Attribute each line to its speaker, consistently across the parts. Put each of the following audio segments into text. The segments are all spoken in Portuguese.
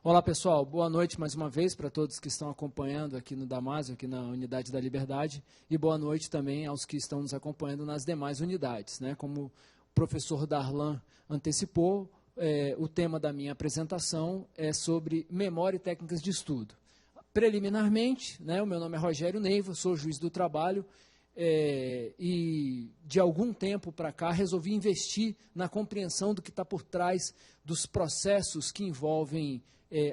Speaker 1: Olá, pessoal. Boa noite mais uma vez para todos que estão acompanhando aqui no Damásio, aqui na Unidade da Liberdade, e boa noite também aos que estão nos acompanhando nas demais unidades. Como o professor Darlan antecipou, o tema da minha apresentação é sobre memória e técnicas de estudo. Preliminarmente, o meu nome é Rogério Neiva, sou juiz do trabalho, e de algum tempo para cá resolvi investir na compreensão do que está por trás dos processos que envolvem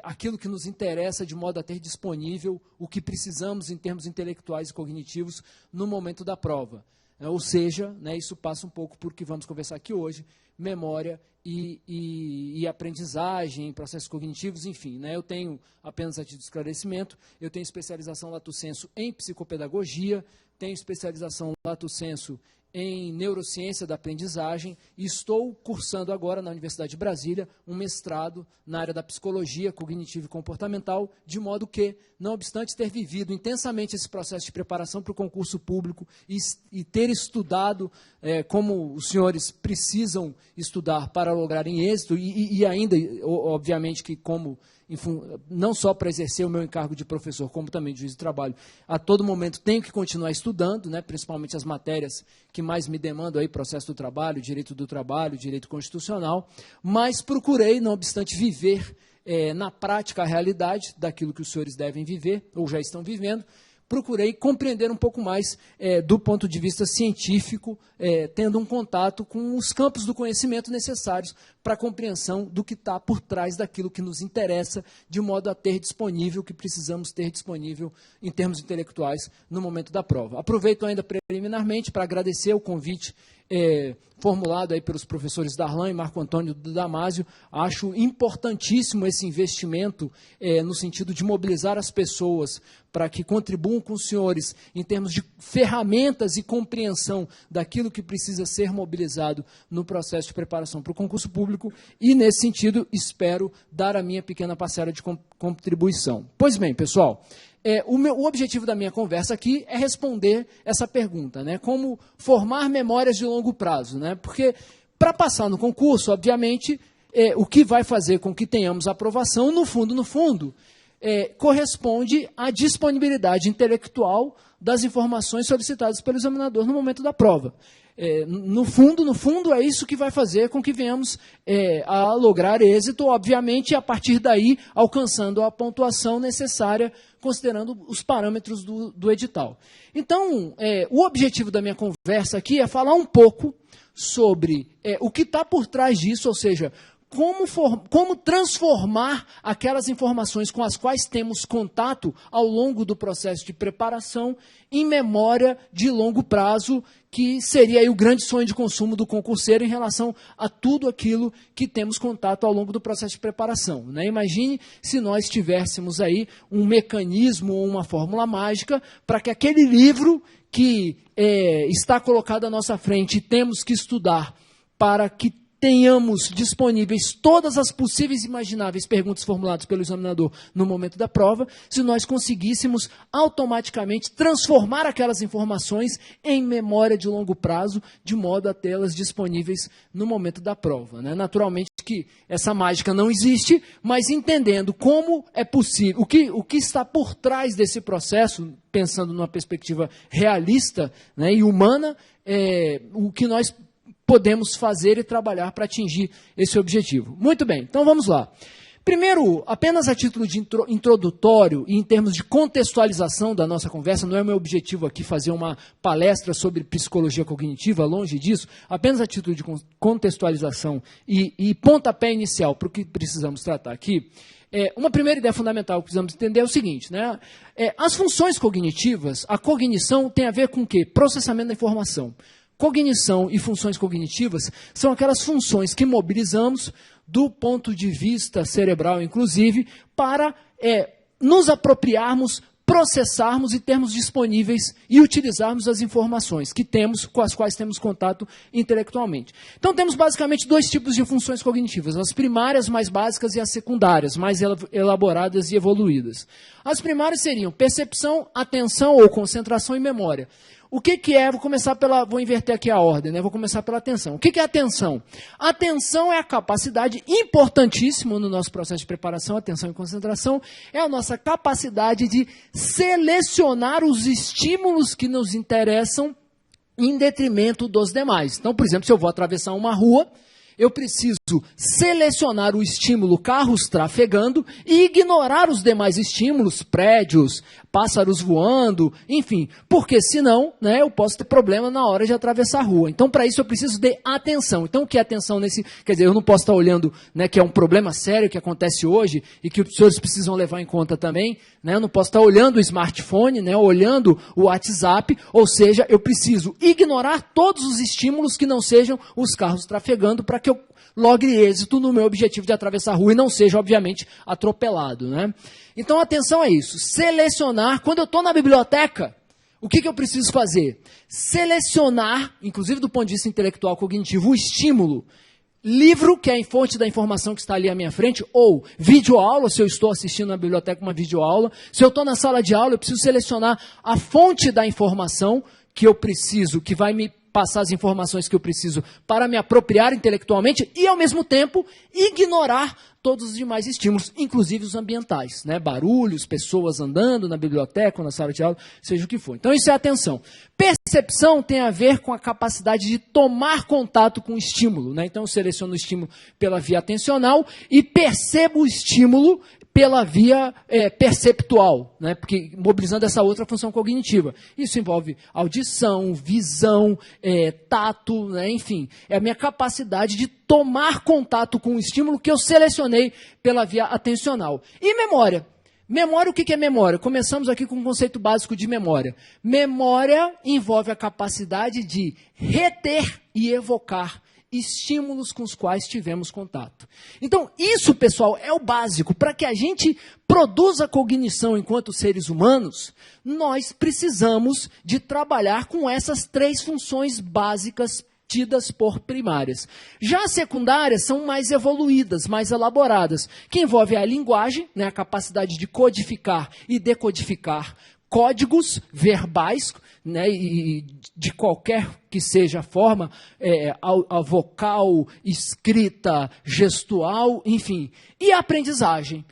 Speaker 1: aquilo que nos interessa, de modo a ter disponível o que precisamos em termos intelectuais e cognitivos no momento da prova. Ou seja, isso passa um pouco por que vamos conversar aqui hoje, memória e aprendizagem, processos cognitivos, enfim. Eu tenho, apenas a título de esclarecimento, eu tenho especialização lato sensu em psicopedagogia, tenho especialização lato sensu em neurociência da aprendizagem e estou cursando agora na Universidade de Brasília um mestrado na área da psicologia cognitiva e comportamental, de modo que, não obstante ter vivido intensamente esse processo de preparação para o concurso público e ter estudado como os senhores precisam estudar para lograrem êxito e ainda, obviamente, que como não só para exercer o meu encargo de professor, como também de juiz de trabalho, a todo momento tenho que continuar estudando, principalmente as matérias que mais me demandam, aí, processo do trabalho, direito constitucional, mas procurei, não obstante, viver na prática a realidade daquilo que os senhores devem viver, ou já estão vivendo. Procurei compreender um pouco mais do ponto de vista científico, tendo um contato com os campos do conhecimento necessários para a compreensão do que está por trás daquilo que nos interessa, de modo a ter disponível o que precisamos ter disponível em termos intelectuais no momento da prova. Aproveito ainda preliminarmente para agradecer o convite formulado aí pelos professores Darlan e Marco Antônio do Damásio. Acho importantíssimo esse investimento no sentido de mobilizar as pessoas para que contribuam com os senhores em termos de ferramentas e compreensão daquilo que precisa ser mobilizado no processo de preparação para o concurso público e, nesse sentido, espero dar a minha pequena parcela de contribuição. Pois bem, pessoal, o objetivo da minha conversa aqui é responder essa pergunta, como formar memórias de longo prazo, porque para passar no concurso, obviamente, o que vai fazer com que tenhamos aprovação, no fundo, corresponde à disponibilidade intelectual das informações solicitadas pelo examinador no momento da prova. No fundo, é isso que vai fazer com que venhamos a lograr êxito, obviamente, a partir daí, alcançando a pontuação necessária, considerando os parâmetros do edital. Então, o objetivo da minha conversa aqui é falar um pouco sobre o que está por trás disso, ou seja, como transformar aquelas informações com as quais temos contato ao longo do processo de preparação em memória de longo prazo, que seria aí o grande sonho de consumo do concurseiro em relação a tudo aquilo que temos contato ao longo do processo de preparação. Imagine se nós tivéssemos aí um mecanismo ou uma fórmula mágica para que aquele livro que está colocado à nossa frente e temos que estudar para que tenhamos disponíveis todas as possíveis e imagináveis perguntas formuladas pelo examinador no momento da prova, se nós conseguíssemos automaticamente transformar aquelas informações em memória de longo prazo, de modo a tê-las disponíveis no momento da prova. Naturalmente que essa mágica não existe, mas entendendo como é possível, o que está por trás desse processo, pensando numa perspectiva realista e humana, o que nós podemos fazer e trabalhar para atingir esse objetivo. Muito bem, então vamos lá. Primeiro, apenas a título de introdutório e em termos de contextualização da nossa conversa, não é o meu objetivo aqui fazer uma palestra sobre psicologia cognitiva, longe disso, apenas a título de contextualização e pontapé inicial para o que precisamos tratar aqui. Uma primeira ideia fundamental que precisamos entender é o seguinte, as funções cognitivas, a cognição tem a ver com o quê? Processamento da informação. Cognição e funções cognitivas são aquelas funções que mobilizamos do ponto de vista cerebral, inclusive, para nos apropriarmos, processarmos e termos disponíveis e utilizarmos as informações que temos, com as quais temos contato intelectualmente. Então, temos basicamente dois tipos de funções cognitivas, as primárias mais básicas e as secundárias, mais elaboradas e evoluídas. As primárias seriam percepção, atenção ou concentração e memória. o que é, vou inverter aqui a ordem, né? Vou começar pela atenção. O que é atenção? Atenção é a capacidade importantíssima no nosso processo de preparação, atenção e concentração, é a nossa capacidade de selecionar os estímulos que nos interessam em detrimento dos demais. Então, por exemplo, se eu vou atravessar uma rua, eu preciso selecionar o estímulo carros trafegando e ignorar os demais estímulos, prédios, pássaros voando, enfim, porque senão, né, eu posso ter problema na hora de atravessar a rua. Então, para isso, eu preciso de atenção. Então, o que é atenção nesse... Quer dizer, eu não posso estar olhando, né, que é um problema sério que acontece hoje e que os senhores precisam levar em conta também, né, eu não posso estar olhando o smartphone, né, olhando o WhatsApp, ou seja, eu preciso ignorar todos os estímulos que não sejam os carros trafegando para que eu logre êxito no meu objetivo de atravessar a rua e não seja, obviamente, atropelado, né? Então, atenção a isso. Selecionar, quando eu estou na biblioteca, o que eu preciso fazer? Selecionar, inclusive do ponto de vista intelectual cognitivo, o estímulo. Livro, que é a fonte da informação que está ali à minha frente, ou videoaula, se eu estou assistindo na biblioteca uma videoaula. Se eu estou na sala de aula, eu preciso selecionar a fonte da informação que eu preciso, que vai me passar as informações que eu preciso para me apropriar intelectualmente e, ao mesmo tempo, ignorar todos os demais estímulos, inclusive os ambientais, né? Barulhos, pessoas andando na biblioteca ou na sala de aula, seja o que for. Então, isso é atenção. Percepção tem a ver com a capacidade de tomar contato com o estímulo, né? Então, eu seleciono o estímulo pela via atencional e percebo o estímulo pela via perceptual, né? Porque mobilizando essa outra função cognitiva. Isso envolve audição, visão, tato, né? Enfim, é a minha capacidade de tomar contato com o estímulo que eu selecionei pela via atencional. E memória? Memória, o que é memória? Começamos aqui com um conceito básico de memória. Memória envolve a capacidade de reter e evocar estímulos com os quais tivemos contato. Então, isso, pessoal, é o básico. Para que a gente produza cognição enquanto seres humanos, nós precisamos de trabalhar com essas três funções básicas tidas por primárias. Já as secundárias são mais evoluídas, mais elaboradas, que envolve a linguagem, né, a capacidade de codificar e decodificar códigos verbais, né, e de qualquer que seja a forma, a vocal, escrita, gestual, enfim. E a aprendizagem.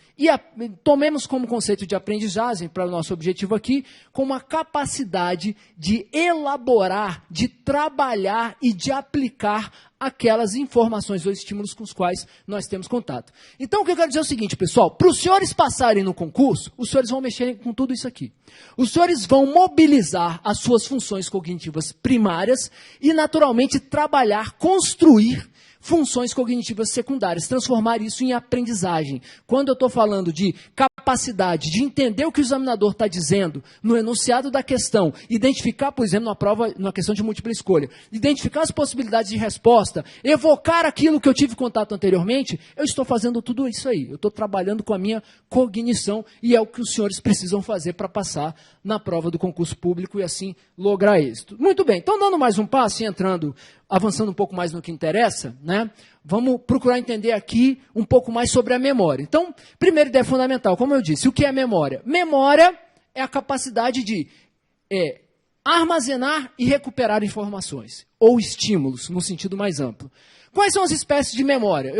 Speaker 1: Tomemos como conceito de aprendizagem, para o nosso objetivo aqui, como a capacidade de elaborar, de trabalhar e de aplicar aquelas informações ou estímulos com os quais nós temos contato. Então, o que eu quero dizer é o seguinte, pessoal, para os senhores passarem no concurso, os senhores vão mexer com tudo isso aqui. Os senhores vão mobilizar as suas funções cognitivas primárias e, naturalmente, trabalhar, construir funções cognitivas secundárias, transformar isso em aprendizagem. Quando eu estou falando de capacidade de entender o que o examinador está dizendo no enunciado da questão, identificar, por exemplo, numa questão de múltipla escolha, identificar as possibilidades de resposta, evocar aquilo que eu tive contato anteriormente, eu estou fazendo tudo isso aí. Eu estou trabalhando com a minha cognição e é o que os senhores precisam fazer para passar na prova do concurso público e assim lograr êxito. Muito bem, então dando mais um passo e avançando um pouco mais no que interessa, né? Vamos procurar entender aqui um pouco mais sobre a memória. Então, primeira ideia fundamental, como eu disse, o que é memória? Memória é a capacidade de armazenar e recuperar informações, ou estímulos, no sentido mais amplo. Quais são as espécies de memória?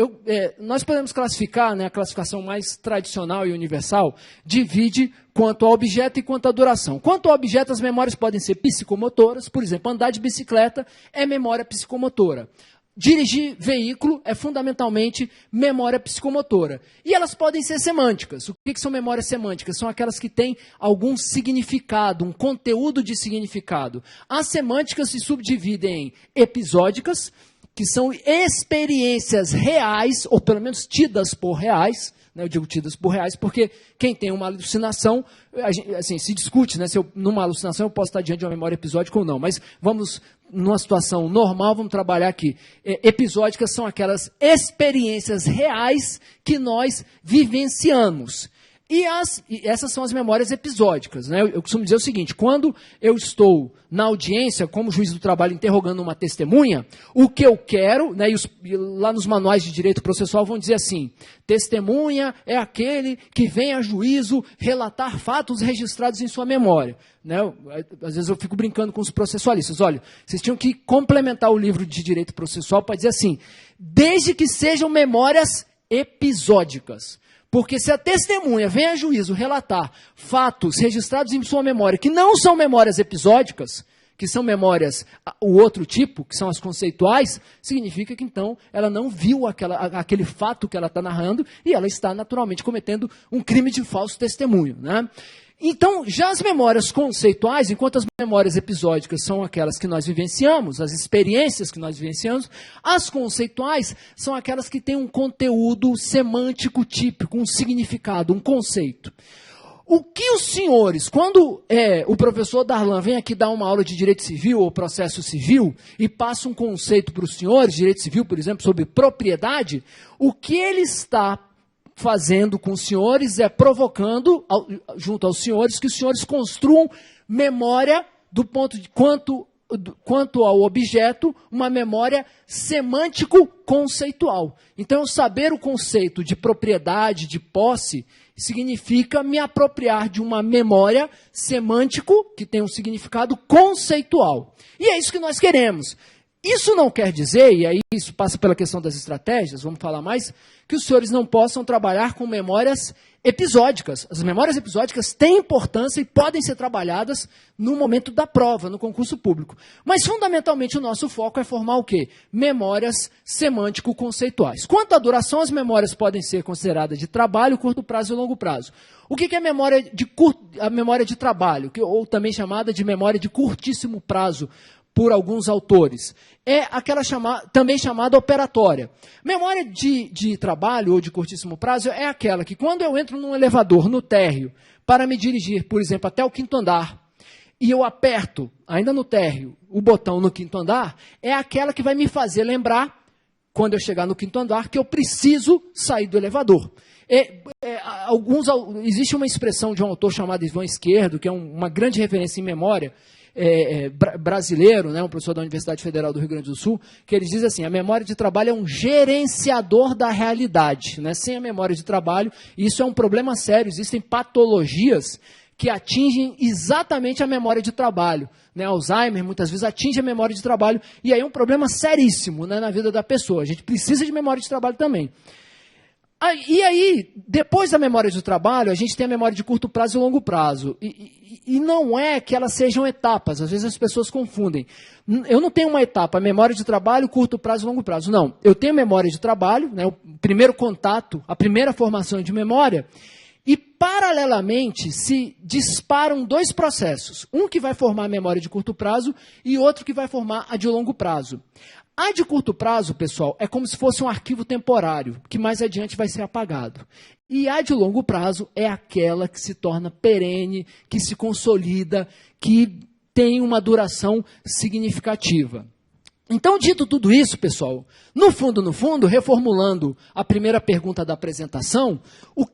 Speaker 1: Nós podemos classificar, né, a classificação mais tradicional e universal, divide quanto ao objeto e quanto à duração. Quanto ao objeto, as memórias podem ser psicomotoras, por exemplo, andar de bicicleta é memória psicomotora. Dirigir veículo é fundamentalmente memória psicomotora. E elas podem ser semânticas. O que são memórias semânticas? São aquelas que têm algum significado, um conteúdo de significado. As semânticas se subdividem em episódicas, que são experiências reais, ou pelo menos tidas por reais, né? Eu digo tidas por reais porque quem tem uma alucinação, assim, se discute, né? Se numa alucinação eu posso estar diante de uma memória episódica ou não, mas vamos, numa situação normal, vamos trabalhar aqui. Episódicas são aquelas experiências reais que nós vivenciamos. E essas são as memórias episódicas, né? Eu costumo dizer o seguinte: quando eu estou na audiência, como juiz do trabalho, interrogando uma testemunha, o que eu quero, né, e lá nos manuais de direito processual vão dizer assim: testemunha é aquele que vem a juízo relatar fatos registrados em sua memória. Né? Às vezes eu fico brincando com os processualistas. Olha, vocês tinham que complementar o livro de direito processual para dizer assim: desde que sejam memórias episódicas. Porque se a testemunha vem a juízo relatar fatos registrados em sua memória que não são memórias episódicas, que são memórias, o outro tipo, que são as conceituais, significa que então ela não viu aquele fato que ela está narrando e ela está naturalmente cometendo um crime de falso testemunho, né? Então, já as memórias conceituais, enquanto as memórias episódicas são aquelas que nós vivenciamos, as experiências que nós vivenciamos, as conceituais são aquelas que têm um conteúdo semântico típico, um significado, um conceito. O que os senhores, quando o professor Darlan vem aqui dar uma aula de direito civil ou processo civil e passa um conceito para os senhores, direito civil, por exemplo, sobre propriedade, o que ele está fazendo com os senhores é provocando, junto aos senhores, que os senhores construam memória do ponto de quanto ao objeto, uma memória semântico-conceitual. Então, saber o conceito de propriedade, de posse, significa me apropriar de uma memória semântico, que tem um significado conceitual. E é isso que nós queremos. Isso não quer dizer, e aí isso passa pela questão das estratégias, vamos falar mais, que os senhores não possam trabalhar com memórias episódicas. As memórias episódicas têm importância e podem ser trabalhadas no momento da prova, no concurso público. Mas, fundamentalmente, o nosso foco é formar o quê? Memórias semântico-conceituais. Quanto à duração, as memórias podem ser consideradas de trabalho, curto prazo e longo prazo. O que é a memória de trabalho, ou também chamada de memória de curtíssimo prazo, por alguns autores? É aquela também chamada operatória. Memória de trabalho ou de curtíssimo prazo é aquela que, quando eu entro num elevador, no térreo, para me dirigir, por exemplo, até o 5º andar, e eu aperto, ainda no térreo, o botão no 5º andar, é aquela que vai me fazer lembrar, quando eu chegar no 5º andar, que eu preciso sair do elevador. Existe uma expressão de um autor chamado Ivan Esquerdo, que é uma grande referência em memória, brasileiro, né, um professor da Universidade Federal do Rio Grande do Sul, que ele diz assim: a memória de trabalho é um gerenciador da realidade, né? Sem a memória de trabalho, isso é um problema sério, existem patologias que atingem exatamente a memória de trabalho, né? Alzheimer muitas vezes atinge a memória de trabalho, e aí é um problema seríssimo, né, na vida da pessoa. A gente precisa de memória de trabalho também. E aí, depois da memória de trabalho, a gente tem a memória de curto prazo e longo prazo. E não é que elas sejam etapas, às vezes as pessoas confundem. Eu não tenho uma etapa, memória de trabalho, curto prazo e longo prazo. Não, eu tenho memória de trabalho, né, o primeiro contato, a primeira formação de memória, e paralelamente se disparam dois processos. Um que vai formar a memória de curto prazo e outro que vai formar a de longo prazo. A de curto prazo, pessoal, é como se fosse um arquivo temporário, que mais adiante vai ser apagado. E a de longo prazo é aquela que se torna perene, que se consolida, que tem uma duração significativa. Então, dito tudo isso, pessoal, no fundo, reformulando a primeira pergunta da apresentação,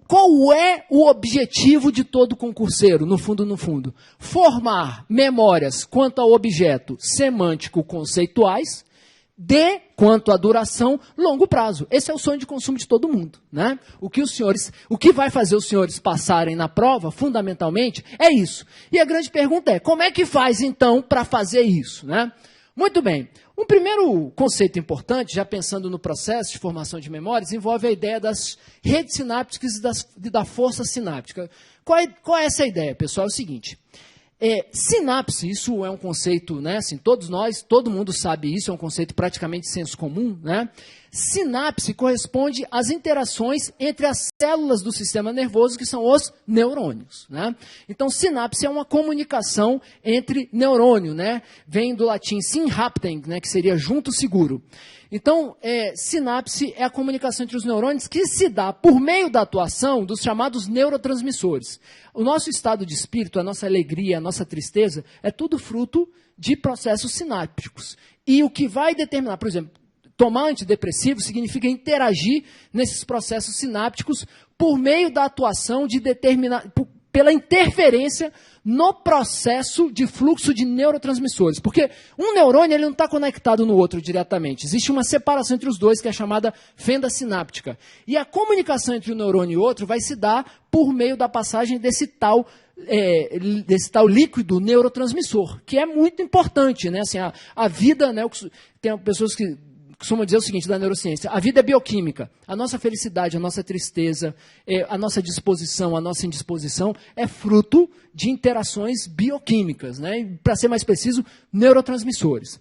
Speaker 1: qual é o objetivo de todo concurseiro, no fundo? Formar memórias quanto ao objeto semântico-conceituais, quanto à duração, longo prazo. Esse é o sonho de consumo de todo mundo, né? O que vai fazer os senhores passarem na prova, fundamentalmente, é isso. E a grande pergunta é: como é que faz, então, para fazer isso, né? Muito bem. Um primeiro conceito importante, já pensando no processo de formação de memórias, envolve a ideia das redes sinápticas e da força sináptica. Qual é essa ideia, pessoal? É o seguinte: sinapse, isso é um conceito, né, assim, todo mundo sabe isso, é um conceito praticamente de senso comum, né? Sinapse corresponde às interações entre as células do sistema nervoso, que são os neurônios, né? Então, sinapse é uma comunicação entre neurônio, né? Vem do latim synhapten, né, que seria junto seguro. Então, sinapse é a comunicação entre os neurônios que se dá por meio da atuação dos chamados neurotransmissores. O nosso estado de espírito, a nossa alegria, a nossa tristeza, é tudo fruto de processos sinápticos. E o que vai determinar, por exemplo, tomar antidepressivo significa interagir nesses processos sinápticos por meio da atuação de pela interferência no processo de fluxo de neurotransmissores. Porque um neurônio ele não está conectado no outro diretamente. Existe uma separação entre os dois, que é chamada fenda sináptica. E a comunicação entre um neurônio e outro vai se dar por meio da passagem desse tal líquido neurotransmissor, que é muito importante. Né? Assim, a vida, né, tem pessoas que costumam dizer o seguinte da neurociência: a vida é bioquímica. A nossa felicidade, a nossa tristeza, a nossa disposição, a nossa indisposição é fruto de interações bioquímicas, né? Para ser mais preciso, neurotransmissores.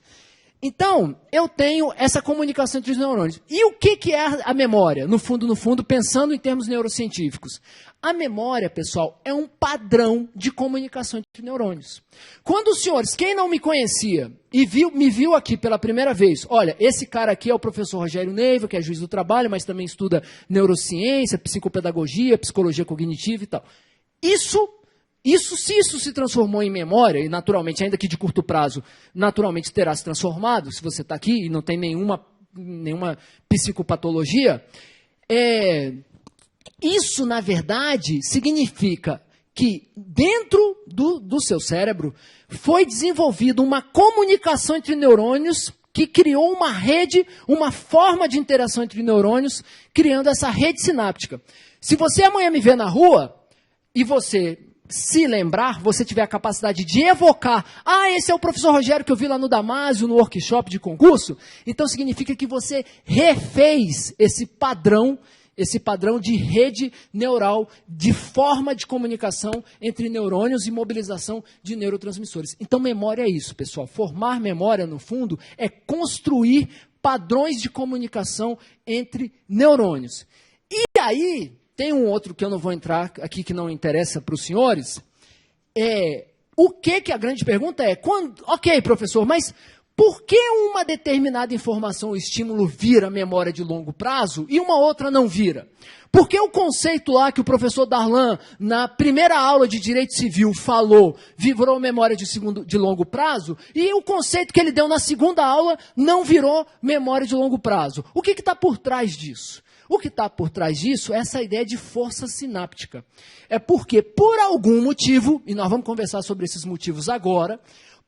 Speaker 1: Então, eu tenho essa comunicação entre os neurônios. E o que é a memória? No fundo, pensando em termos neurocientíficos. A memória, pessoal, é um padrão de comunicação entre neurônios. Quando os senhores, quem não me conhecia e me viu aqui pela primeira vez, olha, esse cara aqui é o professor Rogério Neiva, que é juiz do trabalho, mas também estuda neurociência, psicopedagogia, psicologia cognitiva e tal. Se isso se transformou em memória, e naturalmente, ainda que de curto prazo, naturalmente terá se transformado, se você está aqui e não tem nenhuma psicopatologia, isso, na verdade, significa que dentro do seu cérebro foi desenvolvida uma comunicação entre neurônios que criou uma rede, uma forma de interação entre neurônios, criando essa rede sináptica. Se você amanhã me ver na rua e você se lembrar, você tiver a capacidade de evocar, esse é o professor Rogério que eu vi lá no Damásio, no workshop de concurso, então significa que você refez esse padrão de rede neural, de forma de comunicação entre neurônios e mobilização de neurotransmissores. Então, memória é isso, pessoal. Formar memória, no fundo, é construir padrões de comunicação entre neurônios. E aí, tem um outro que eu não vou entrar aqui, que não interessa para os senhores. A grande pergunta é, ok, professor, mas por que uma determinada informação ou estímulo vira memória de longo prazo e uma outra não vira? Por que o conceito lá que o professor Darlan, na primeira aula de Direito Civil, falou, virou memória de longo prazo, e o conceito que ele deu na segunda aula não virou memória de longo prazo? O que está por trás disso? O que está por trás disso é essa ideia de força sináptica. É porque, por algum motivo, e nós vamos conversar sobre esses motivos agora,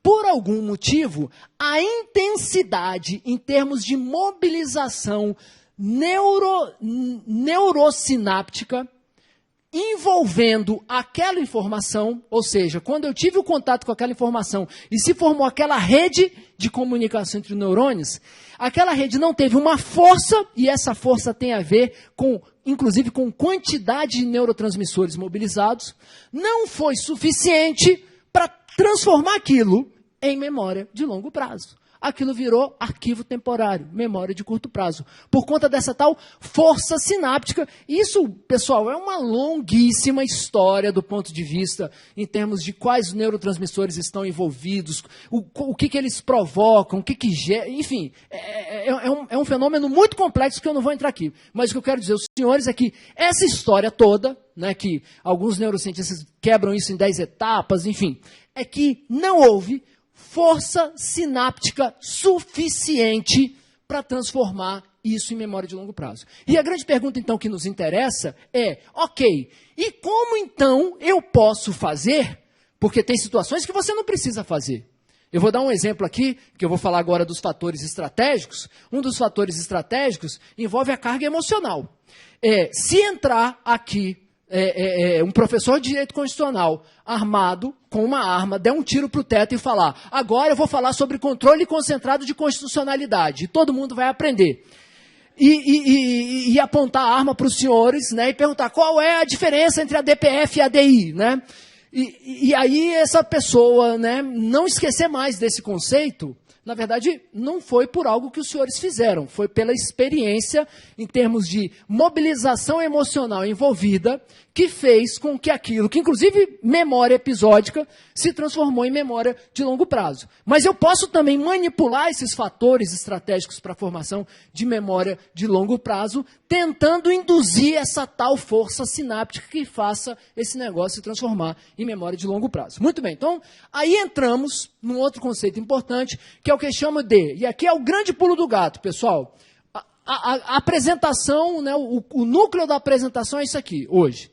Speaker 1: por algum motivo, a intensidade em termos de mobilização neurosináptica envolvendo aquela informação, ou seja, quando eu tive o contato com aquela informação e se formou aquela rede de comunicação entre neurônios, aquela rede não teve uma força, e essa força tem a ver inclusive com quantidade de neurotransmissores mobilizados, não foi suficiente para transformar aquilo em memória de longo prazo. Aquilo virou arquivo temporário, memória de curto prazo, por conta dessa tal força sináptica. Isso, pessoal, é uma longuíssima história do ponto de vista em termos de quais neurotransmissores estão envolvidos, o que eles provocam, o que gera, enfim, é um fenômeno muito complexo que eu não vou entrar aqui. Mas o que eu quero dizer aos senhores é que essa história toda, né, que alguns neurocientistas quebram isso em 10 etapas, enfim, é que não houve força sináptica suficiente para transformar isso em memória de longo prazo. E a grande pergunta, então, que nos interessa é, ok, e como, então, eu posso fazer? Porque tem situações que você não precisa fazer. Eu vou dar um exemplo aqui, que eu vou falar agora dos fatores estratégicos. Um dos fatores estratégicos envolve a carga emocional. Se entrar aqui um professor de direito constitucional armado com uma arma, der um tiro para o teto e falar, agora eu vou falar sobre controle concentrado de constitucionalidade, e todo mundo vai aprender. E apontar a arma para os senhores, né, e perguntar qual é a diferença entre a DPF e a ADI, né? E aí essa pessoa, né, não esquecer mais desse conceito, na verdade, não foi por algo que os senhores fizeram, foi pela experiência em termos de mobilização emocional envolvida que fez com que aquilo, que inclusive memória episódica, se transformou em memória de longo prazo. Mas eu posso também manipular esses fatores estratégicos para a formação de memória de longo prazo, tentando induzir essa tal força sináptica que faça esse negócio se transformar em memória de longo prazo. Muito bem, então, aí entramos num outro conceito importante, que que é o que eu chamo de, e aqui é o grande pulo do gato, pessoal, a apresentação, né, o núcleo da apresentação é isso aqui, hoje.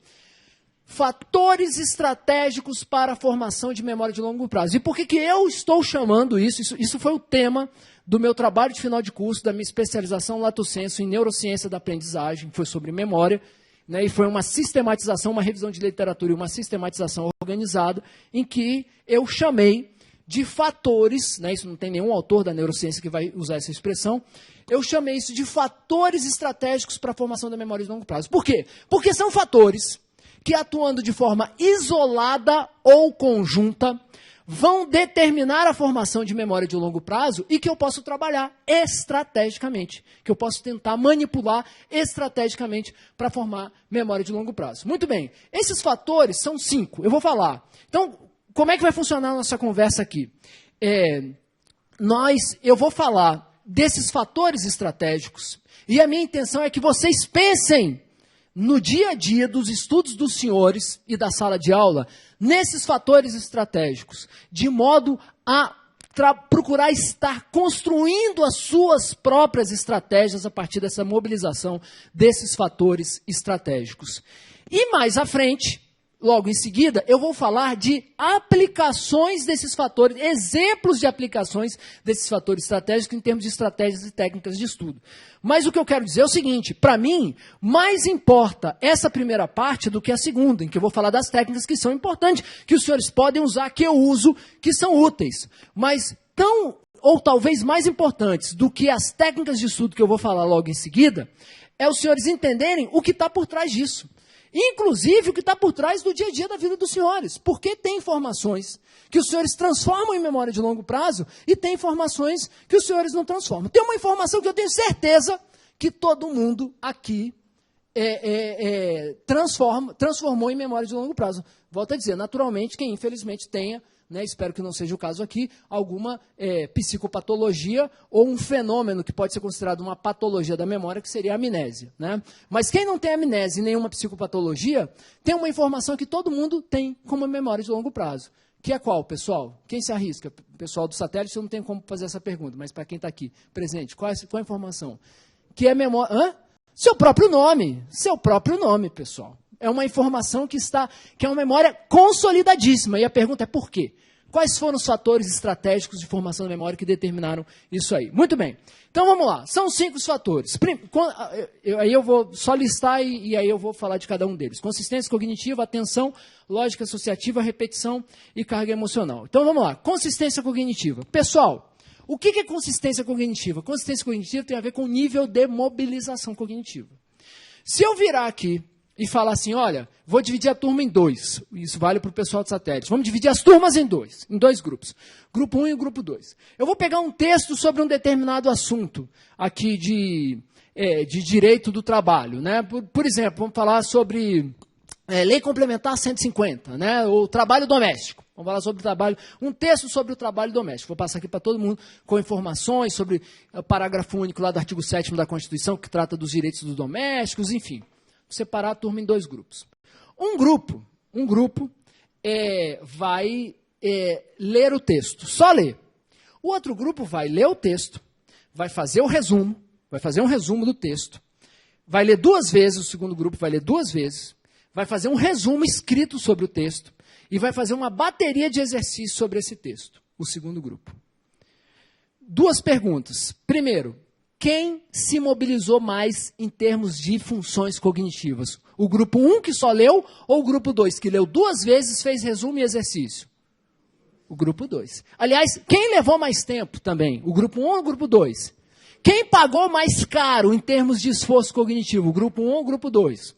Speaker 1: Fatores estratégicos para a formação de memória de longo prazo. E por que eu estou chamando isso? Isso foi o tema do meu trabalho de final de curso, da minha especialização lato sensu em neurociência da aprendizagem, foi sobre memória, né, e foi uma sistematização, uma revisão de literatura e uma sistematização organizada, em que eu chamei de fatores, né, isso não tem nenhum autor da neurociência que vai usar essa expressão, eu chamei isso de fatores estratégicos para a formação da memória de longo prazo. Por quê? Porque são fatores que, atuando de forma isolada ou conjunta, vão determinar a formação de memória de longo prazo e que eu posso trabalhar estrategicamente, que eu posso tentar manipular estrategicamente para formar memória de longo prazo. Muito bem, esses fatores são 5, eu vou falar. Então, como é que vai funcionar a nossa conversa aqui? Eu vou falar desses fatores estratégicos e a minha intenção é que vocês pensem no dia a dia dos estudos dos senhores e da sala de aula, nesses fatores estratégicos, de modo a procurar estar construindo as suas próprias estratégias a partir dessa mobilização desses fatores estratégicos. E mais à frente, logo em seguida, eu vou falar de aplicações desses fatores, exemplos de aplicações desses fatores estratégicos em termos de estratégias e técnicas de estudo. Mas o que eu quero dizer é o seguinte, para mim, mais importa essa primeira parte do que a segunda, em que eu vou falar das técnicas que são importantes, que os senhores podem usar, que eu uso, que são úteis. Mas tão, ou talvez mais importantes do que as técnicas de estudo que eu vou falar logo em seguida, é os senhores entenderem o que está por trás disso. Inclusive o que está por trás do dia a dia da vida dos senhores. Porque tem informações que os senhores transformam em memória de longo prazo e tem informações que os senhores não transformam. Tem uma informação que eu tenho certeza que todo mundo aqui transformou em memória de longo prazo. Volto a dizer, naturalmente, quem infelizmente tenha, né, espero que não seja o caso aqui, alguma psicopatologia ou um fenômeno que pode ser considerado uma patologia da memória, que seria a amnésia. Né? Mas quem não tem amnésia e nenhuma psicopatologia, tem uma informação que todo mundo tem como memória de longo prazo. Que é qual, pessoal? Quem se arrisca? Pessoal do satélite, eu não tenho como fazer essa pergunta, mas para quem está aqui presente, qual a informação? Que é memória... Seu próprio nome, pessoal. É uma informação que é uma memória consolidadíssima. E a pergunta é por quê? Quais foram os fatores estratégicos de formação da memória que determinaram isso aí? Muito bem. Então vamos lá. São 5 os fatores. Aí eu vou só listar e aí eu vou falar de cada um deles. Consistência cognitiva, atenção, lógica associativa, repetição e carga emocional. Então vamos lá. Consistência cognitiva. Pessoal, o que é consistência cognitiva? Consistência cognitiva tem a ver com o nível de mobilização cognitiva. Se eu virar aqui e falar assim, olha, vou dividir a turma em 2. Isso vale para o pessoal do satélite. Vamos dividir as turmas em 2 grupos. Grupo 1 e grupo 2. Eu vou pegar um texto sobre um determinado assunto aqui de direito do trabalho. Né? Por exemplo, vamos falar sobre Lei Complementar 150, né? O trabalho doméstico. Vamos falar sobre o trabalho, um texto sobre o trabalho doméstico. Vou passar aqui para todo mundo com informações sobre o parágrafo único lá do artigo 7º da Constituição, que trata dos direitos dos domésticos, enfim. Separar a turma em 2 grupos. Um grupo vai ler o texto, só ler. O outro grupo vai ler o texto, vai fazer o resumo, vai fazer um resumo do texto, vai ler 2 vezes, o segundo grupo vai ler 2 vezes, vai fazer um resumo escrito sobre o texto e vai fazer uma bateria de exercícios sobre esse texto, o segundo grupo. 2 perguntas. Primeiro, quem se mobilizou mais em termos de funções cognitivas? O grupo 1 que só leu ou o grupo 2 que leu 2 vezes, fez resumo e exercício? O grupo 2. Aliás, quem levou mais tempo também? O grupo 1 ou o grupo 2? Quem pagou mais caro em termos de esforço cognitivo? O grupo 1 ou o grupo 2?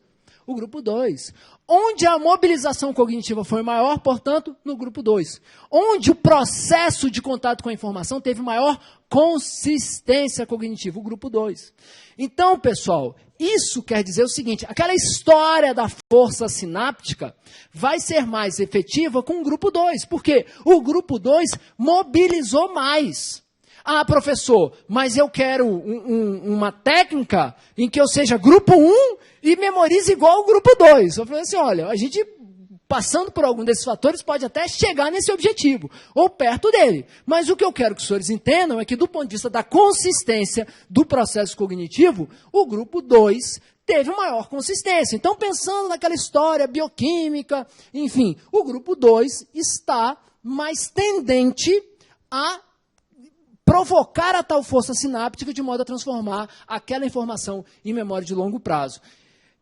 Speaker 1: O grupo 2. Onde a mobilização cognitiva foi maior, portanto, no grupo 2. Onde o processo de contato com a informação teve maior consistência cognitiva, o grupo 2. Então, pessoal, isso quer dizer o seguinte, aquela história da força sináptica vai ser mais efetiva com o grupo 2. Por quê? O grupo 2 mobilizou mais. Ah, professor, mas eu quero uma técnica em que eu seja grupo 1 e memorize igual ao grupo 2. Eu falei assim, olha, a gente passando por algum desses fatores, pode até chegar nesse objetivo, ou perto dele. Mas o que eu quero que os senhores entendam é que, do ponto de vista da consistência do processo cognitivo, o grupo 2 teve maior consistência. Então, pensando naquela história bioquímica, enfim, o grupo 2 está mais tendente a provocar a tal força sináptica de modo a transformar aquela informação em memória de longo prazo.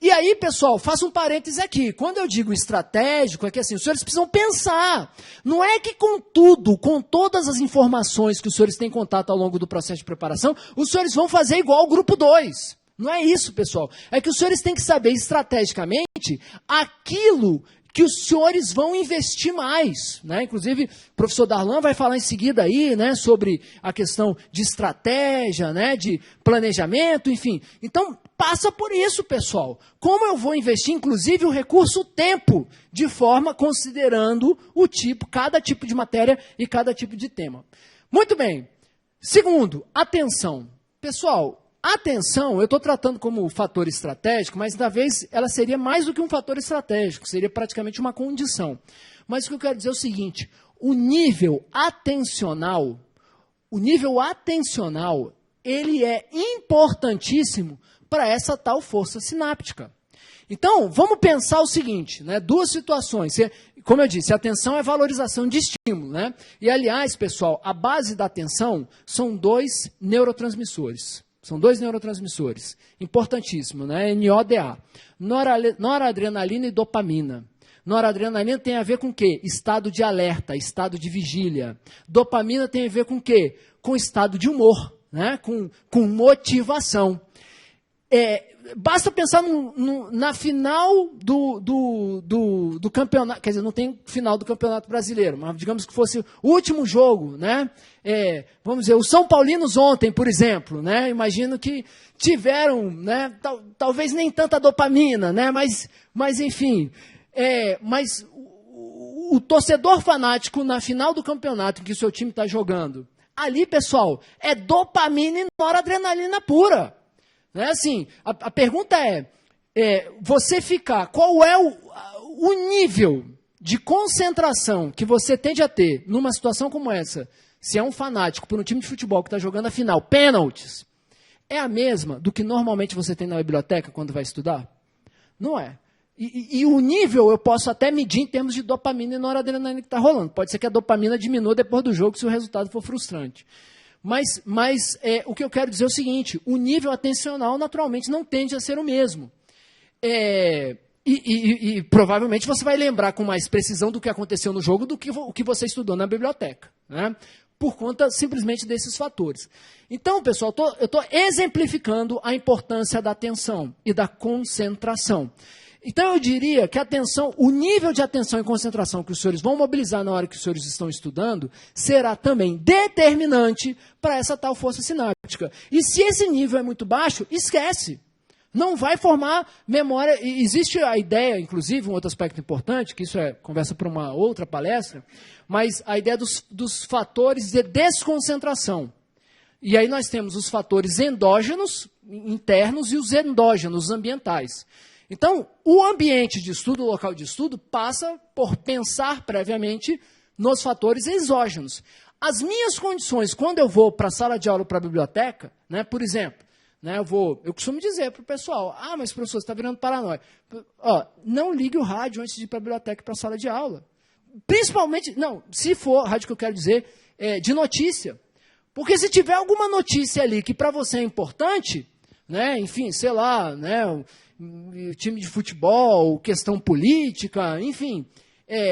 Speaker 1: E aí, pessoal, faço um parêntese aqui. Quando eu digo estratégico, é que assim, os senhores precisam pensar. Não é que com tudo, com todas as informações que os senhores têm contato ao longo do processo de preparação, os senhores vão fazer igual ao grupo 2. Não é isso, pessoal. É que os senhores têm que saber estrategicamente aquilo que os senhores vão investir mais, né? Inclusive, o professor Darlan vai falar em seguida aí, né, sobre a questão de estratégia, né, de planejamento, enfim. Então, passa por isso, pessoal. Como eu vou investir, inclusive, o recurso tempo, de forma considerando o tipo, cada tipo de matéria e cada tipo de tema. Muito bem. Segundo, atenção. Pessoal, atenção, eu estou tratando como fator estratégico, mas, talvez, ela seria mais do que um fator estratégico, seria praticamente uma condição. Mas o que eu quero dizer é o seguinte, o nível atencional, ele é importantíssimo para essa tal força sináptica. Então, vamos pensar o seguinte, né, duas situações. Como eu disse, a atenção é valorização de estímulo, né? E, aliás, pessoal, a base da atenção são dois neurotransmissores. São dois neurotransmissores, importantíssimo, né? NODA, noradrenalina e dopamina. Noradrenalina tem a ver com o quê? Estado de alerta, estado de vigília. Dopamina tem a ver com o quê? Com estado de humor, né? Com motivação. Basta pensar na final do campeonato, quer dizer, não tem final do Campeonato Brasileiro, mas digamos que fosse o último jogo, né? Vamos dizer, os São Paulinos ontem, por exemplo, né? Imagino que tiveram, né? Talvez nem tanta dopamina, né? Mas enfim, mas o torcedor fanático na final do campeonato em que o seu time está jogando, ali, pessoal, é dopamina e noradrenalina pura. Né? Assim, a pergunta você ficar, qual é o nível de concentração que você tende a ter numa situação como essa, se é um fanático por um time de futebol que está jogando a final, pênaltis, é a mesma do que normalmente você tem na biblioteca quando vai estudar? Não é. E o nível eu posso até medir em termos de dopamina e noradrenalina que está rolando. Pode ser que a dopamina diminua depois do jogo se o resultado for frustrante. Mas o que eu quero dizer é o seguinte, o nível atencional naturalmente não tende a ser o mesmo. E provavelmente você vai lembrar com mais precisão do que aconteceu no jogo do que o que você estudou na biblioteca, né? Por conta simplesmente desses fatores. Então, pessoal, eu estou exemplificando a importância da atenção e da concentração. Então, eu diria que a atenção, o nível de atenção e concentração que os senhores vão mobilizar na hora que os senhores estão estudando, será também determinante para essa tal força sináptica. E se esse nível é muito baixo, esquece. Não vai formar memória. E existe a ideia, inclusive, um outro aspecto importante, que isso é conversa para uma outra palestra, mas a ideia dos fatores de desconcentração. E aí nós temos os fatores endógenos, internos, e os endógenos, ambientais. Então, o ambiente de estudo, o local de estudo, passa por pensar previamente nos fatores exógenos. As minhas condições, quando eu vou para a sala de aula ou para a biblioteca, né, por exemplo, né, eu costumo dizer para o pessoal, mas professor, você está virando paranoia. Não ligue o rádio antes de ir para a biblioteca e para a sala de aula. Principalmente, se for, rádio que eu quero dizer, de notícia. Porque se tiver alguma notícia ali que para você é importante, né, enfim, sei lá, né, time de futebol, questão política, enfim,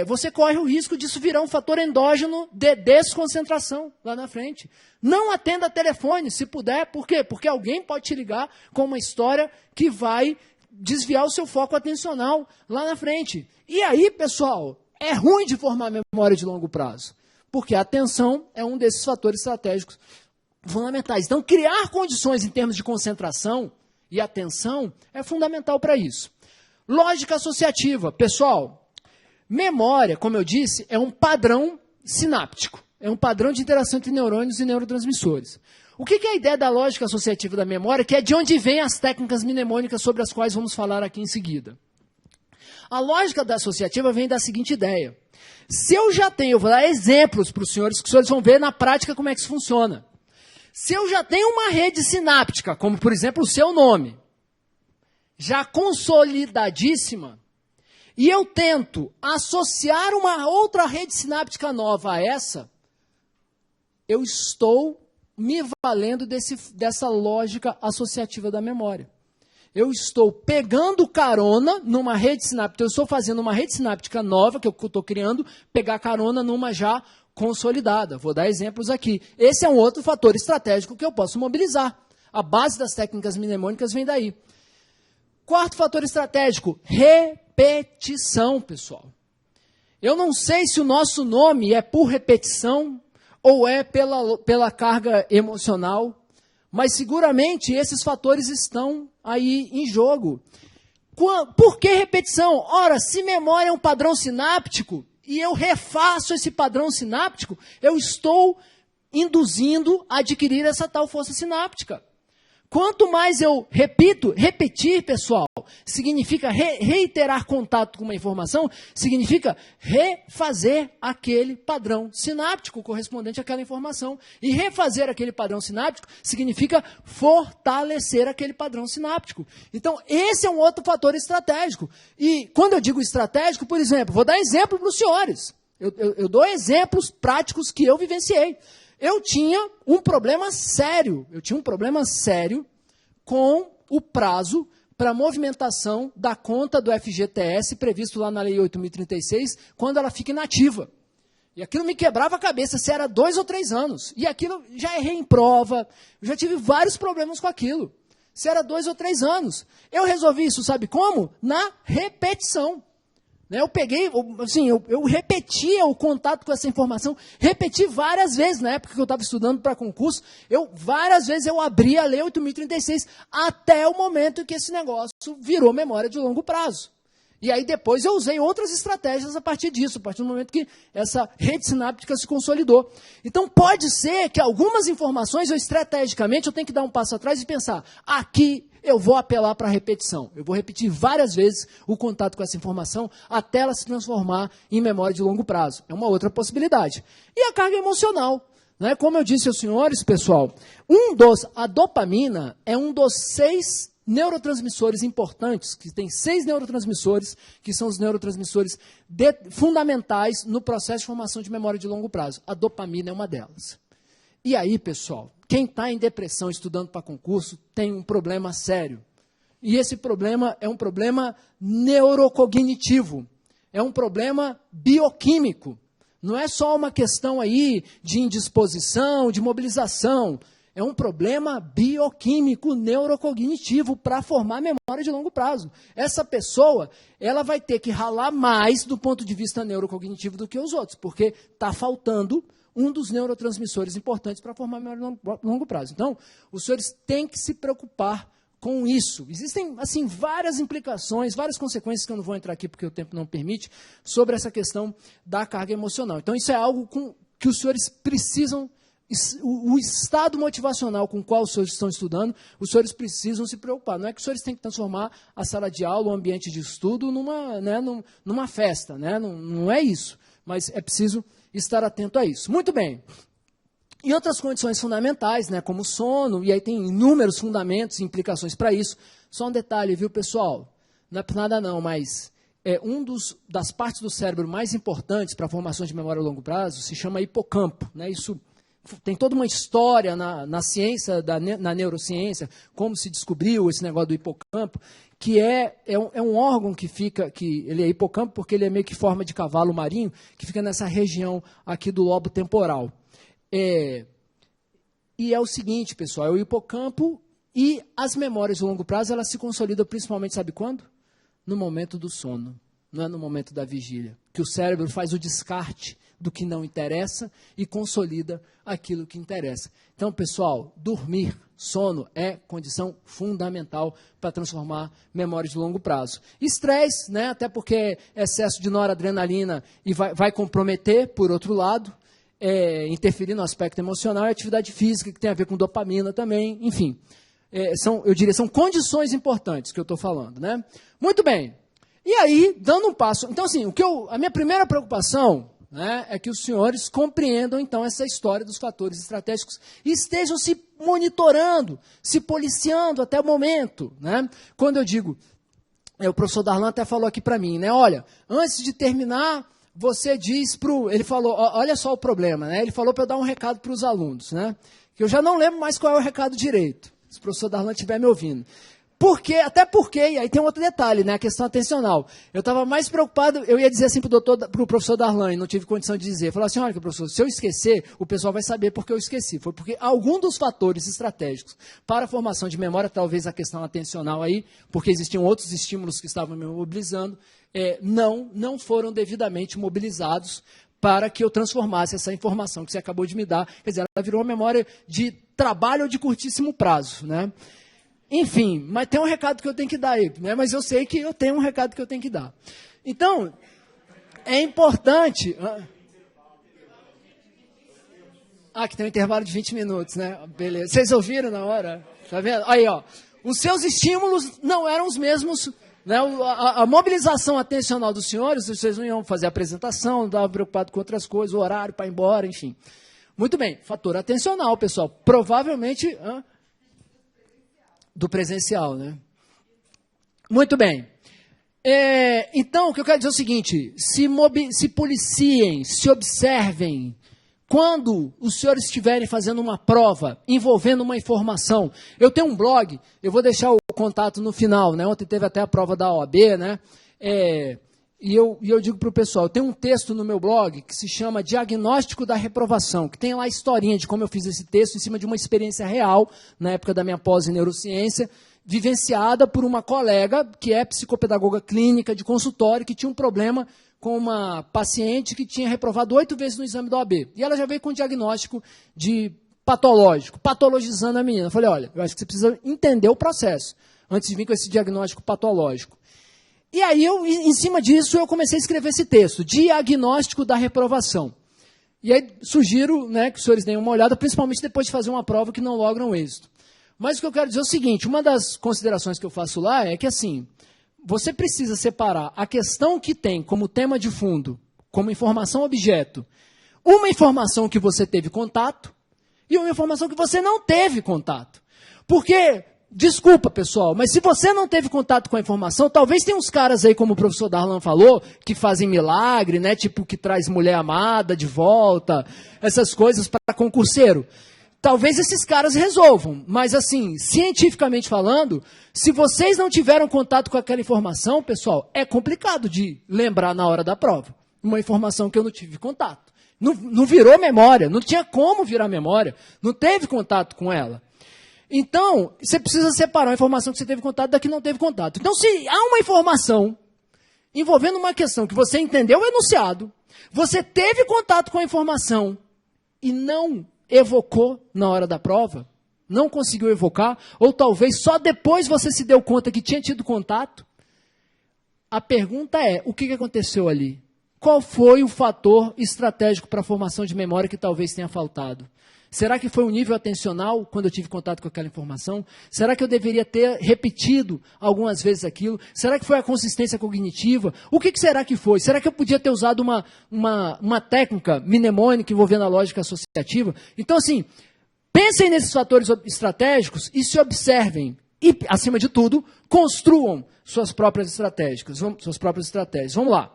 Speaker 1: você corre o risco disso virar um fator endógeno de desconcentração lá na frente. Não atenda telefone, se puder. Por quê? Porque alguém pode te ligar com uma história que vai desviar o seu foco atencional lá na frente. E aí, pessoal, é ruim de formar memória de longo prazo, porque a atenção é um desses fatores estratégicos fundamentais. Então, criar condições em termos de concentração e atenção é fundamental para isso. Lógica associativa. Pessoal, memória, como eu disse, é um padrão sináptico. É um padrão de interação entre neurônios e neurotransmissores. O que é a ideia da lógica associativa da memória, que é de onde vêm as técnicas mnemônicas sobre as quais vamos falar aqui em seguida? A lógica da associativa vem da seguinte ideia. Se eu já tenho, eu vou dar exemplos para os senhores, que os senhores vão ver na prática como é que isso funciona. Se eu já tenho uma rede sináptica, como por exemplo o seu nome, já consolidadíssima, e eu tento associar uma outra rede sináptica nova a essa, eu estou me valendo dessa lógica associativa da memória. Eu estou pegando carona numa rede sináptica, eu estou fazendo uma rede sináptica nova, que eu estou criando, pegar carona numa já consolidada. Vou dar exemplos aqui. Esse é um outro fator estratégico que eu posso mobilizar. A base das técnicas mnemônicas vem daí. Quarto fator estratégico, repetição, pessoal. Eu não sei se o nosso nome é por repetição ou é pela carga emocional, mas seguramente esses fatores estão aí em jogo. Por que repetição? Ora, se memória é um padrão sináptico e eu refaço esse padrão sináptico, eu estou induzindo a adquirir essa tal força sináptica. Quanto mais eu repetir, pessoal, significa reiterar contato com uma informação, significa refazer aquele padrão sináptico correspondente àquela informação. E refazer aquele padrão sináptico significa fortalecer aquele padrão sináptico. Então, esse é um outro fator estratégico. E quando eu digo estratégico, por exemplo, vou dar exemplo para os senhores. Eu dou exemplos práticos que eu vivenciei. Eu tinha um problema sério com o prazo para a movimentação da conta do FGTS previsto lá na Lei 8.036, quando ela fica inativa. E aquilo me quebrava a cabeça se era 2 ou 3 anos. E aquilo, já errei em prova, já tive vários problemas com aquilo. Se era 2 ou 3 anos. Eu resolvi isso, sabe como? Na repetição. Eu peguei, assim, eu repetia o contato com essa informação, repeti várias vezes, na época que eu estava estudando para concurso, várias vezes eu abria a Lei 8.036, até o momento em que esse negócio virou memória de longo prazo. E aí depois eu usei outras estratégias a partir disso, a partir do momento que essa rede sináptica se consolidou. Então pode ser que algumas informações, estrategicamente, eu tenho que dar um passo atrás e pensar, aqui eu vou apelar para a repetição. Eu vou repetir várias vezes o contato com essa informação até ela se transformar em memória de longo prazo. É uma outra possibilidade. E a carga emocional. Né? Como eu disse aos senhores, pessoal, a dopamina é um dos 6 neurotransmissores importantes, que tem 6 neurotransmissores, que são os neurotransmissores fundamentais no processo de formação de memória de longo prazo. A dopamina é uma delas. E aí, pessoal, quem está em depressão estudando para concurso tem um problema sério. E esse problema é um problema neurocognitivo, é um problema bioquímico. Não é só uma questão aí de indisposição, de mobilização. É um problema bioquímico, neurocognitivo, para formar memória de longo prazo. Essa pessoa, ela vai ter que ralar mais do ponto de vista neurocognitivo do que os outros, porque está faltando um dos neurotransmissores importantes para formar memória de longo prazo. Então, os senhores têm que se preocupar com isso. Existem, assim, várias implicações, várias consequências que eu não vou entrar aqui porque o tempo não permite, sobre essa questão da carga emocional. Então, isso é algo que os senhores precisam, o estado motivacional com o qual os senhores estão estudando, os senhores precisam se preocupar. Não é que os senhores têm que transformar a sala de aula, o ambiente de estudo, numa festa. Né? Não é isso. Mas é preciso estar atento a isso. Muito bem. E outras condições fundamentais, né, como o sono, e aí tem inúmeros fundamentos e implicações para isso. Só um detalhe, viu, pessoal? Não é por nada não, mas das partes do cérebro mais importantes para a formação de memória a longo prazo se chama hipocampo. Né? Isso tem toda uma história na ciência, na neurociência, como se descobriu esse negócio do hipocampo, que é um órgão ele é hipocampo porque ele é meio que forma de cavalo marinho, que fica nessa região aqui do lobo temporal. E é o seguinte, pessoal, é o hipocampo e as memórias de longo prazo, elas se consolidam principalmente, sabe quando? No momento do sono, não é no momento da vigília, que o cérebro faz o descarte do que não interessa e consolida aquilo que interessa. Então, pessoal, dormir, sono é condição fundamental para transformar memória de longo prazo. Estresse, né, até porque excesso de noradrenalina vai comprometer, por outro lado, interferir no aspecto emocional, e atividade física, que tem a ver com dopamina também, enfim. Eu diria, são condições importantes que eu estou falando. Né? Muito bem. E aí, dando um passo... Então, assim, a minha primeira preocupação, né, é que os senhores compreendam, então, essa história dos fatores estratégicos e estejam se monitorando, se policiando até o momento. Né? Quando eu digo... o professor Darlan até falou aqui para mim, né? Olha, antes de terminar, você diz para o... Ele falou, olha só o problema, né? Ele falou para eu dar um recado para os alunos, né? Que eu já não lembro mais qual é o recado direito, se o professor Darlan estiver me ouvindo. Até porque, e aí tem um outro detalhe, né? A questão atencional. Eu estava mais preocupado, eu ia dizer assim para o professor Darlan, e não tive condição de dizer. Falar assim, olha, professor, se eu esquecer, o pessoal vai saber porque eu esqueci. Foi porque algum dos fatores estratégicos para a formação de memória, talvez a questão atencional aí, porque existiam outros estímulos que estavam me mobilizando, não foram devidamente mobilizados para que eu transformasse essa informação que você acabou de me dar. Quer dizer, ela virou uma memória de trabalho ou de curtíssimo prazo, né? Enfim, mas tem um recado que eu tenho que dar aí, né? Mas eu sei que eu tenho um recado que eu tenho que dar. Então, é importante... que tem um intervalo de 20 minutos, né? Beleza. Vocês ouviram na hora? Tá vendo? Aí, ó. Os seus estímulos não eram os mesmos, né? A mobilização atencional dos senhores, vocês não iam fazer a apresentação, não estavam preocupados com outras coisas, o horário para ir embora, enfim. Muito bem, fator atencional, pessoal. Provavelmente... do presencial, né? Muito bem. Então, o que eu quero dizer é o seguinte, se policiem, se observem, quando os senhores estiverem fazendo uma prova, envolvendo uma informação. Eu tenho um blog, eu vou deixar o contato no final, né? Ontem teve até a prova da OAB, né? E eu digo para o pessoal, eu tenho um texto no meu blog que se chama Diagnóstico da Reprovação, que tem lá a historinha de como eu fiz esse texto em cima de uma experiência real, na época da minha pós em neurociência, vivenciada por uma colega que é psicopedagoga clínica de consultório, que tinha um problema com uma paciente que tinha reprovado 8 vezes no exame da OAB. E ela já veio com um diagnóstico patológico, patologizando a menina. Eu falei, olha, eu acho que você precisa entender o processo, antes de vir com esse diagnóstico patológico. E aí, em cima disso, eu comecei a escrever esse texto, Diagnóstico da Reprovação. E aí, sugiro, né, que os senhores deem uma olhada, principalmente depois de fazer uma prova que não logram êxito. Mas o que eu quero dizer é o seguinte, uma das considerações que eu faço lá é que, assim, você precisa separar a questão que tem como tema de fundo, como informação objeto, uma informação que você teve contato e uma informação que você não teve contato. Porque... Desculpa, pessoal, mas se você não teve contato com a informação, talvez tenha uns caras aí, como o professor Darlan falou, que fazem milagre, né? Tipo, que traz mulher amada de volta, essas coisas para concurseiro. Talvez esses caras resolvam, mas assim, cientificamente falando, se vocês não tiveram contato com aquela informação, pessoal, é complicado de lembrar na hora da prova. Uma informação que eu não tive contato. Não virou memória, não tinha como virar memória, não teve contato com ela. Então, você precisa separar a informação que você teve contato da que não teve contato. Então, se há uma informação envolvendo uma questão que você entendeu o enunciado, você teve contato com a informação e não evocou na hora da prova, não conseguiu evocar, ou talvez só depois você se deu conta que tinha tido contato, a pergunta é, o que aconteceu ali? Qual foi o fator estratégico para a formação de memória que talvez tenha faltado? Será que foi o nível atencional quando eu tive contato com aquela informação? Será que eu deveria ter repetido algumas vezes aquilo? Será que foi a consistência cognitiva? O que será que foi? Será que eu podia ter usado uma técnica mnemônica envolvendo a lógica associativa? Então, assim, pensem nesses fatores estratégicos e se observem. E, acima de tudo, construam suas próprias estratégias. Vamos lá.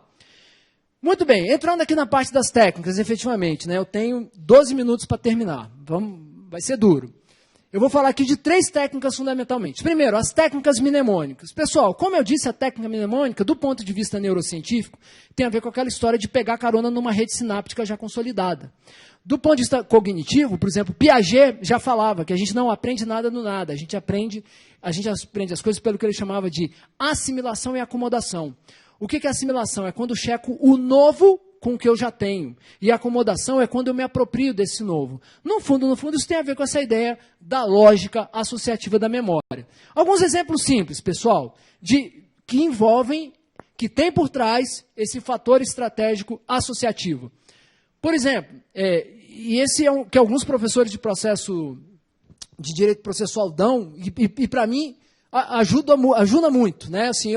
Speaker 1: Muito bem, entrando aqui na parte das técnicas, efetivamente, né, eu tenho 12 minutos para terminar, vai ser duro. Eu vou falar aqui de 3 técnicas fundamentalmente. Primeiro, as técnicas mnemônicas. Pessoal, como eu disse, a técnica mnemônica, do ponto de vista neurocientífico, tem a ver com aquela história de pegar carona numa rede sináptica já consolidada. Do ponto de vista cognitivo, por exemplo, Piaget já falava que a gente não aprende nada no nada, a gente aprende as coisas pelo que ele chamava de assimilação e acomodação. O que é assimilação? É quando eu checo o novo com o que eu já tenho. E a acomodação é quando eu me aproprio desse novo. No fundo, isso tem a ver com essa ideia da lógica associativa da memória. Alguns exemplos simples, pessoal, que envolvem, que tem por trás esse fator estratégico associativo. Por exemplo, e esse é que alguns professores de direito processual dão, e para mim ajuda muito, né? Assim,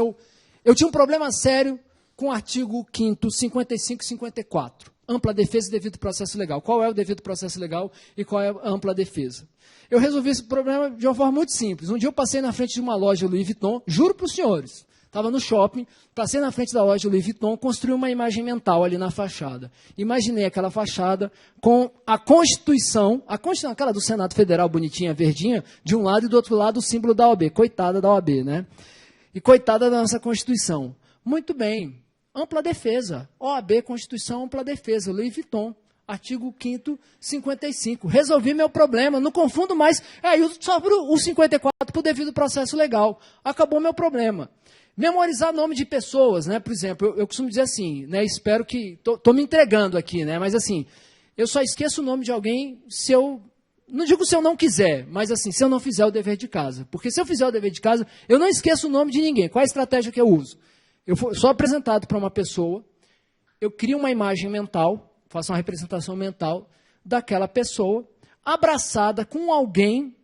Speaker 1: Eu tinha um problema sério com o artigo 5º, 55 e 54. Ampla defesa e devido processo legal. Qual é o devido processo legal e qual é a ampla defesa? Eu resolvi esse problema de uma forma muito simples. Um dia eu passei na frente de uma loja Louis Vuitton, juro para os senhores, estava no shopping, passei na frente da loja Louis Vuitton, construí uma imagem mental ali na fachada. Imaginei aquela fachada com a Constituição, aquela do Senado Federal, bonitinha, verdinha, de um lado e do outro lado o símbolo da OAB. Coitada da OAB, né? E coitada da nossa Constituição. Muito bem. Ampla defesa. OAB, Constituição, ampla defesa. Louis Vuitton. Artigo 5º, 55. Resolvi meu problema, não confundo mais. Só o 54 para o devido processo legal. Acabou meu problema. Memorizar nome de pessoas, né? Por exemplo, eu costumo dizer assim, né? Espero que... Estou me entregando aqui, né? Mas assim, eu só esqueço o nome de alguém se eu... Não digo se eu não quiser, mas assim, se eu não fizer o dever de casa. Porque se eu fizer o dever de casa, eu não esqueço o nome de ninguém. Qual é a estratégia que eu uso? Eu sou apresentado para uma pessoa, eu crio uma imagem mental, faço uma representação mental daquela pessoa, abraçada com alguém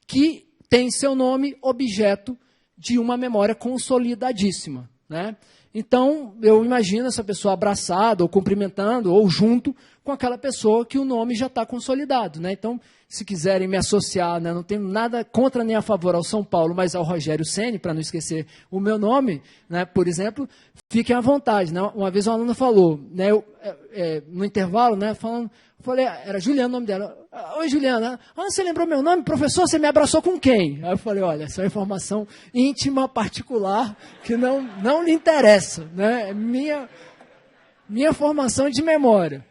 Speaker 1: que tem seu nome objeto de uma memória consolidadíssima, né? Então, eu imagino essa pessoa abraçada, ou cumprimentando, ou junto com aquela pessoa que o nome já está consolidado, né? Então, se quiserem me associar, né, não tenho nada contra nem a favor ao São Paulo, mas ao Rogério Ceni, para não esquecer o meu nome, né, por exemplo, fiquem à vontade, né? Uma vez uma aluna falou, né, no intervalo, né, falei, era Juliana o nome dela. Oi, Juliana. Você lembrou meu nome? Professor, você me abraçou com quem? Aí eu falei, olha, essa é uma informação íntima, particular, que não lhe interessa, né? É minha formação de memória.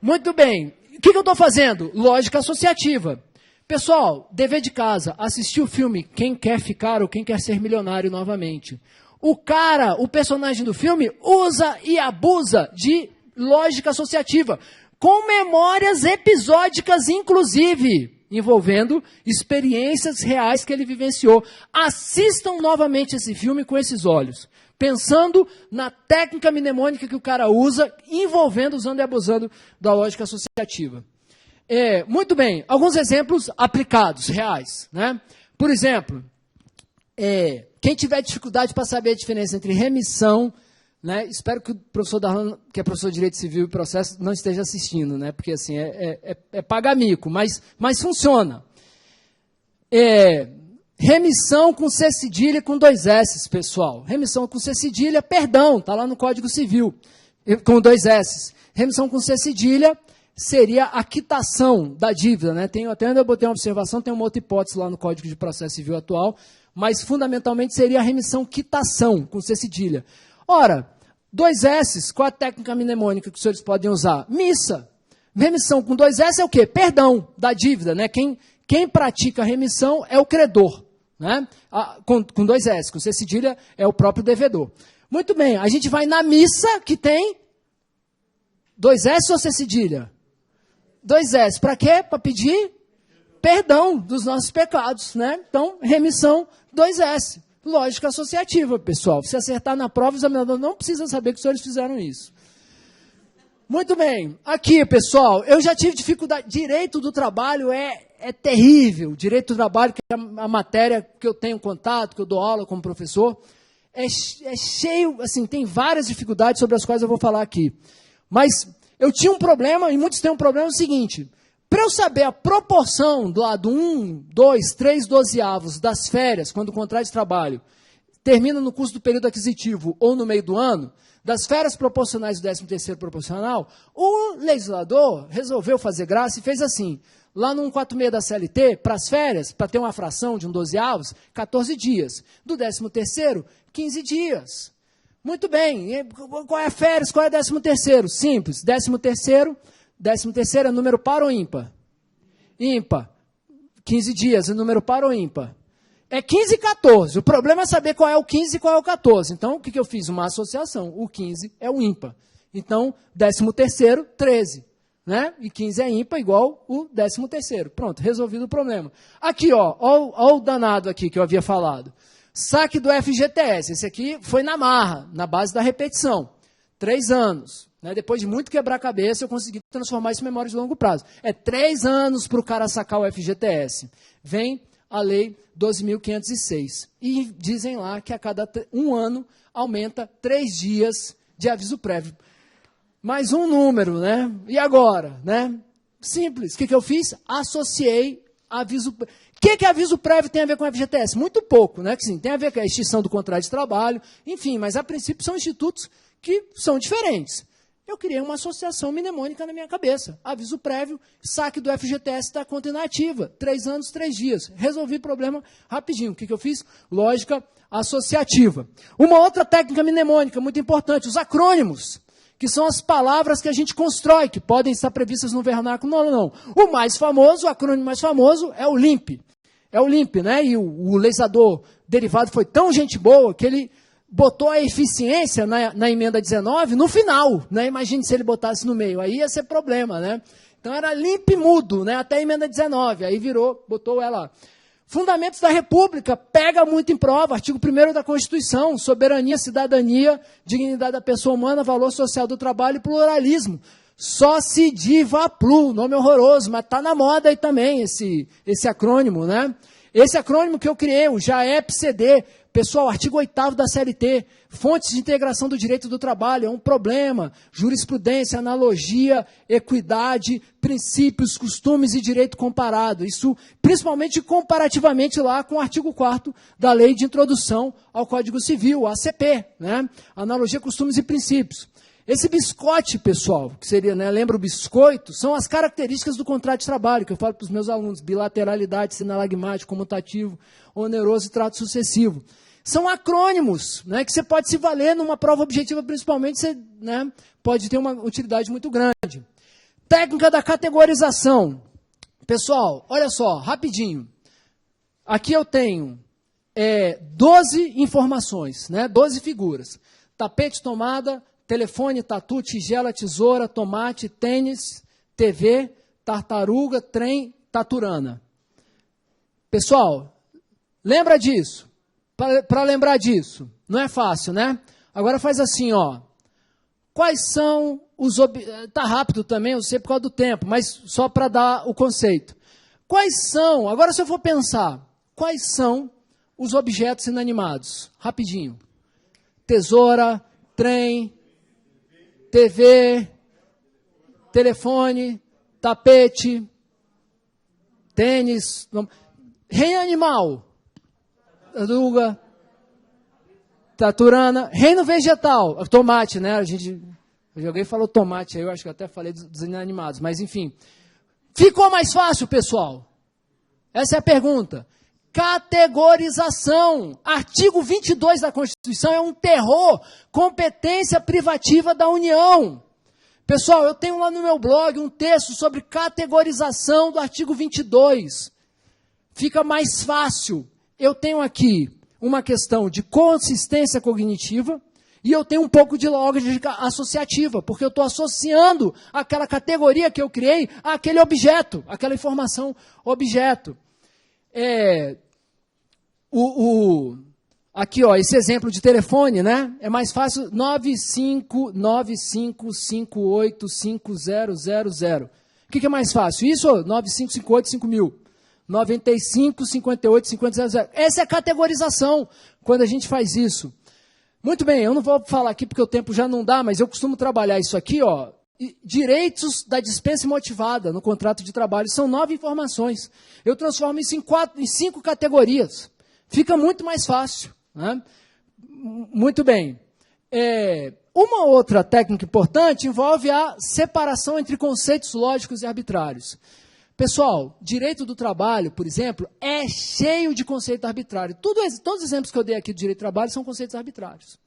Speaker 1: Muito bem. O que eu estou fazendo? Lógica associativa. Pessoal, dever de casa, assistir o filme Quem Quer Ficar ou Quem Quer Ser Milionário novamente. O personagem do filme usa e abusa de lógica associativa, com memórias episódicas, inclusive, envolvendo experiências reais que ele vivenciou. Assistam novamente esse filme com esses olhos, pensando na técnica mnemônica que o cara usa, envolvendo, usando e abusando da lógica associativa. Muito bem, alguns exemplos aplicados, reais, né? Por exemplo, quem tiver dificuldade para saber a diferença entre remissão, né? Espero que o professor Darlan, que é professor de Direito Civil e Processo, não esteja assistindo, né? Porque assim, é paga-mico, mas funciona. Remissão com C cedilha e com 2 S, pessoal. Remissão com C cedilha, perdão, está lá no Código Civil, com 2 S. Remissão com C cedilha seria a quitação da dívida, né? Até onde eu botei uma observação, tem uma outra hipótese lá no Código de Processo Civil atual, mas fundamentalmente seria a remissão quitação com C cedilha. Ora, 2 S, qual a técnica mnemônica que os senhores podem usar? Missa. Remissão com 2 S é o quê? Perdão da dívida, né? Quem pratica a remissão é o credor, né? Com 2 S, com C cedilha é o próprio devedor. Muito bem, a gente vai na missa que tem 2 S ou C cedilha? 2 S, para quê? Para pedir perdão dos nossos pecados, né? Então, remissão 2 S. Lógica associativa, pessoal. Se acertar na prova, o examinador não precisa saber que os senhores fizeram isso. Muito bem. Aqui, pessoal, eu já tive dificuldade. Direito do trabalho é terrível. Direito do trabalho, que é a matéria que eu tenho contato, que eu dou aula como professor, é cheio, assim, tem várias dificuldades sobre as quais eu vou falar aqui. Mas eu tinha um problema, e muitos têm um problema, é o seguinte: para eu saber a proporção do lado 1, 2, 3 dozeavos das férias, quando o contrato de trabalho termina no curso do período aquisitivo ou no meio do ano, das férias proporcionais do 13º proporcional, o legislador resolveu fazer graça e fez assim: lá no 146 da CLT, para as férias, para ter uma fração de 1 dozeavos, 14 dias. Do 13º, 15 dias. Muito bem. Qual é a férias? Qual é o 13º? Simples. 13º é número par ou ímpar? Ímpar. 15 dias, é número par ou ímpar? É 15 e 14. O problema é saber qual é o 15 e qual é o 14. Então, o que eu fiz? Uma associação. O 15 é o ímpar. Então, 13º, 13. Né? E 15 é ímpar igual o 13º. Pronto, resolvido o problema. Aqui, ó o danado aqui que eu havia falado. Saque do FGTS. Esse aqui foi na marra, na base da repetição. 3 anos. Né? Depois de muito quebrar a cabeça, eu consegui transformar isso em memória de longo prazo. 3 anos para o cara sacar o FGTS. Vem a Lei 12.506. E dizem lá que a cada um ano aumenta 3 dias de aviso prévio. Mais um número, né? E agora, né? Simples. O que eu fiz? Associei aviso prévio. O que aviso prévio tem a ver com o FGTS? Muito pouco, né? Que, sim, tem a ver com a extinção do contrato de trabalho, enfim, mas a princípio são institutos que são diferentes. Eu criei uma associação mnemônica na minha cabeça. Aviso prévio, saque do FGTS da conta inativa. 3 anos, 3 dias. Resolvi o problema rapidinho. O que eu fiz? Lógica associativa. Uma outra técnica mnemônica muito importante, os acrônimos, que são as palavras que a gente constrói, que podem estar previstas no vernáculo. Não. O mais famoso, o acrônimo mais famoso é o LIMP. É o LIMP, né? E o legislador derivado foi tão gente boa que ele botou a eficiência na emenda 19 no final, né? Imagine se ele botasse no meio, aí ia ser problema, né? Então era limpo mudo, né? Até a emenda 19, aí botou ela. Fundamentos da República, pega muito em prova, artigo 1º da Constituição, soberania, cidadania, dignidade da pessoa humana, valor social do trabalho e pluralismo. Só se diva plu, nome horroroso, mas está na moda aí também esse acrônimo, né? Esse acrônimo que eu criei, o JAEP-CD, pessoal, artigo 8º da CLT, fontes de integração do direito do trabalho, é um problema, jurisprudência, analogia, equidade, princípios, costumes e direito comparado. Isso, principalmente comparativamente lá com o artigo 4º da Lei de Introdução ao Código Civil, o ACP, né? Analogia, costumes e princípios. Esse biscote, pessoal, que seria, né, lembra o biscoito, são as características do contrato de trabalho, que eu falo para os meus alunos, bilateralidade, sinalagmático, comutativo, oneroso e trato sucessivo. São acrônimos, né, que você pode se valer numa prova objetiva, principalmente, você, né, pode ter uma utilidade muito grande. Técnica da categorização. Pessoal, olha só, rapidinho. Aqui eu tenho 12 informações, né, 12 figuras. Tapete, tomada, telefone, tatu, tigela, tesoura, tomate, tênis, TV, tartaruga, trem, taturana. Pessoal, lembra disso? Para lembrar disso, não é fácil, né? Agora faz assim, ó. Quais são os... Está rápido também, eu sei por causa do tempo, mas só para dar o conceito. Quais são... Agora se eu for pensar, quais são os objetos inanimados? Rapidinho. Tesoura, trem, TV, telefone, tapete, tênis, reino animal, tartaruga, taturana, reino vegetal, tomate, né? Alguém falou tomate aí, eu acho que eu até falei dos inanimados, mas enfim. Ficou mais fácil, pessoal? Essa é a pergunta. Categorização. Artigo 22 da Constituição é um terror. Competência privativa da União. Pessoal, eu tenho lá no meu blog um texto sobre categorização do artigo 22. Fica mais fácil. Eu tenho aqui uma questão de consistência cognitiva e eu tenho um pouco de lógica associativa, porque eu estou associando aquela categoria que eu criei àquele objeto, aquela informação objeto. Aqui, ó, esse exemplo de telefone, né? É mais fácil, 9595585000. O que é mais fácil? Isso, 95585000. 95585000. Essa é a categorização, quando a gente faz isso. Muito bem, eu não vou falar aqui porque o tempo já não dá, mas eu costumo trabalhar isso aqui, ó. Direitos da dispensa motivada no contrato de trabalho. São 9 informações. Eu transformo isso em 5 categorias. Fica muito mais fácil, né? Muito bem. Uma outra técnica importante envolve a separação entre conceitos lógicos e arbitrários. Pessoal, direito do trabalho, por exemplo, é cheio de conceito arbitrário. Todos os exemplos que eu dei aqui do direito do trabalho são conceitos arbitrários.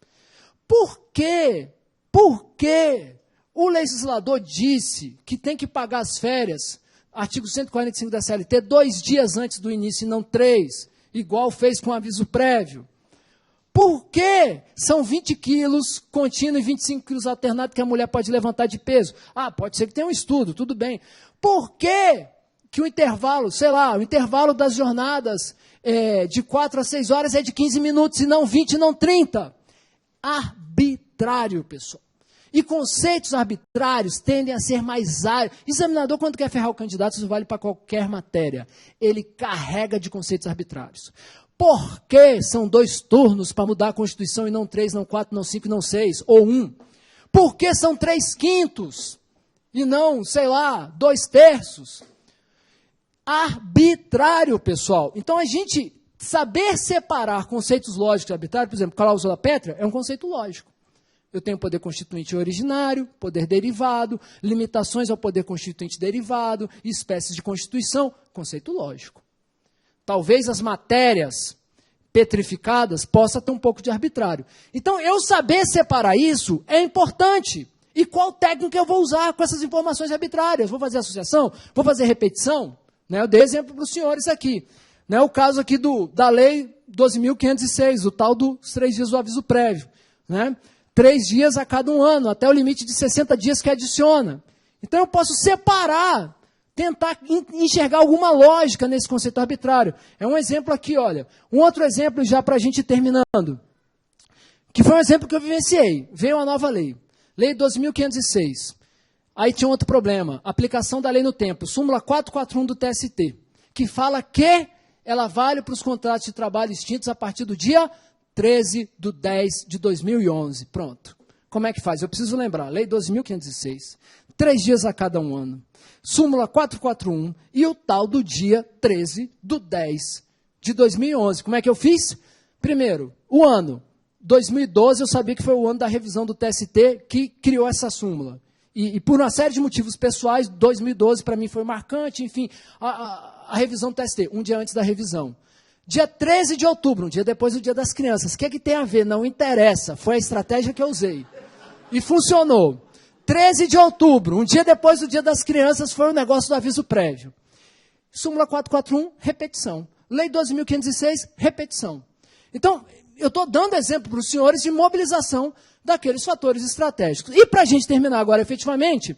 Speaker 1: Por quê? Por quê? O legislador disse que tem que pagar as férias, artigo 145 da CLT, 2 dias antes do início e não 3, igual fez com aviso prévio. Por quê? São 20 quilos contínuo e 25 quilos alternado que a mulher pode levantar de peso. Ah, pode ser que tenha um estudo, tudo bem. Por quê que o intervalo, sei lá, o intervalo das jornadas de 4 a 6 horas é de 15 minutos e não 20 e não 30? Arbitrário, pessoal. E conceitos arbitrários tendem a ser mais áreos. Examinador, quando quer ferrar o candidato, isso vale para qualquer matéria. Ele carrega de conceitos arbitrários. Por que são 2 turnos para mudar a Constituição e não 3, não 4, não 5, não 6, ou 1? Por que são 3/5 e não, sei lá, 2/3? Arbitrário, pessoal. Então, a gente saber separar conceitos lógicos e arbitrários, por exemplo, cláusula pétrea, é um conceito lógico. Eu tenho poder constituinte originário, poder derivado, limitações ao poder constituinte derivado, espécies de constituição, conceito lógico. Talvez as matérias petrificadas possam ter um pouco de arbitrário. Então, eu saber separar isso é importante. E qual técnica eu vou usar com essas informações arbitrárias? Vou fazer associação? Vou fazer repetição? Né, eu dei exemplo para os senhores aqui. Né, o caso aqui da lei 12.506, o tal dos 3 dias do aviso prévio. Né? 3 dias a cada 1 ano, até o limite de 60 dias que adiciona. Então, eu posso separar, tentar enxergar alguma lógica nesse conceito arbitrário. É um exemplo aqui, olha. Um outro exemplo, já para a gente ir terminando, que foi um exemplo que eu vivenciei. Veio a nova lei, lei 12.506. Aí tinha outro problema, aplicação da lei no tempo, súmula 441 do TST, que fala que ela vale para os contratos de trabalho extintos a partir do dia 13/10/2011. Pronto. Como é que faz? Eu preciso lembrar. Lei 12.506. 3 dias a cada 1 ano. Súmula 441 e o tal do dia 13/10/2011. Como é que eu fiz? Primeiro, o ano. 2012 eu sabia que foi o ano da revisão do TST que criou essa súmula. E por uma série de motivos pessoais, 2012 para mim foi marcante, enfim, a revisão do TST, um dia antes da revisão. Dia 13 de outubro, um dia depois do Dia das Crianças. O que é que tem a ver? Não interessa. Foi a estratégia que eu usei. E funcionou. 13 de outubro, um dia depois do Dia das Crianças, foi o negócio do aviso prévio. Súmula 441, repetição. Lei 12.506, repetição. Então, eu estou dando exemplo para os senhores de mobilização daqueles fatores estratégicos. E para a gente terminar agora efetivamente,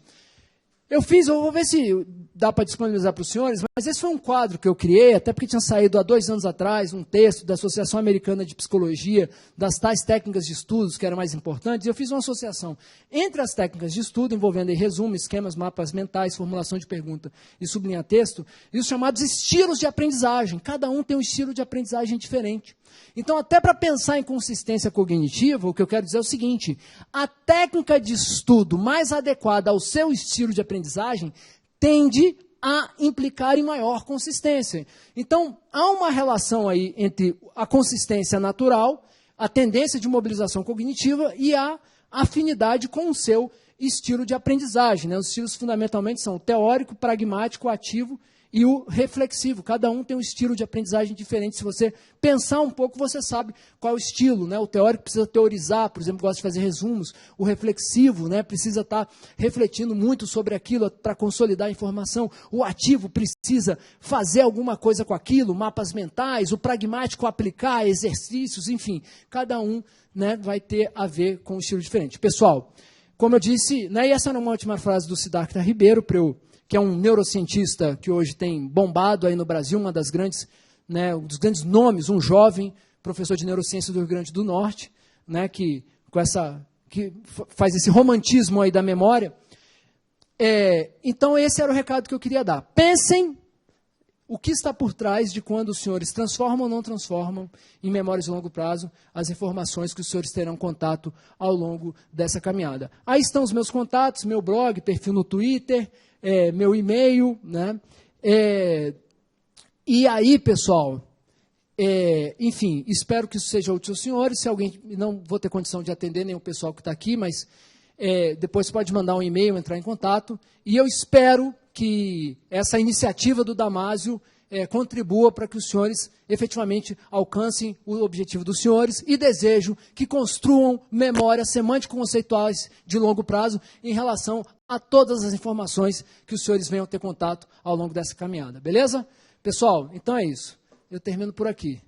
Speaker 1: eu vou ver se dá para disponibilizar para os senhores, mas esse foi um quadro que eu criei, até porque tinha saído há 2 anos atrás um texto da Associação Americana de Psicologia, das tais técnicas de estudos que eram mais importantes, e eu fiz uma associação entre as técnicas de estudo, envolvendo resumo, esquemas, mapas mentais, formulação de pergunta e sublinhar texto, e os chamados estilos de aprendizagem. Cada um tem um estilo de aprendizagem diferente. Então, até para pensar em consistência cognitiva, o que eu quero dizer é o seguinte: a técnica de estudo mais adequada ao seu estilo de aprendizagem tende a implicar em maior consistência. Então, há uma relação aí entre a consistência natural, a tendência de mobilização cognitiva e a afinidade com o seu estilo de aprendizagem. Né? Os estilos fundamentalmente são o teórico, pragmático, ativo e o reflexivo. Cada um tem um estilo de aprendizagem diferente. Se você pensar um pouco, você sabe qual é o estilo. Né? O teórico precisa teorizar, por exemplo, gosta de fazer resumos. O reflexivo, né, precisa estar refletindo muito sobre aquilo para consolidar a informação. O ativo precisa fazer alguma coisa com aquilo, mapas mentais. O pragmático aplicar exercícios, enfim. Cada um, né, vai ter a ver com um estilo diferente. Pessoal, como eu disse, né, e essa era uma última frase do Siddhartha Ribeiro, que é um neurocientista que hoje tem bombado aí no Brasil, um dos grandes nomes, um jovem professor de neurociência do Rio Grande do Norte, né, que faz esse romantismo aí da memória. Então, esse era o recado que eu queria dar. Pensem o que está por trás de quando os senhores transformam ou não transformam em memórias de longo prazo as informações que os senhores terão contato ao longo dessa caminhada. Aí estão os meus contatos, meu blog, perfil no Twitter, meu e-mail, né? E aí, pessoal, enfim, espero que isso seja útil aos senhores. Se alguém, não vou ter condição de atender nem o pessoal que está aqui, mas depois pode mandar um e-mail, entrar em contato. E eu espero que essa iniciativa do Damásio contribua para que os senhores efetivamente alcancem o objetivo dos senhores e desejo que construam memórias semântico-conceituais de longo prazo em relação a todas as informações que os senhores venham ter contato ao longo dessa caminhada. Beleza? Pessoal, então é isso. Eu termino por aqui.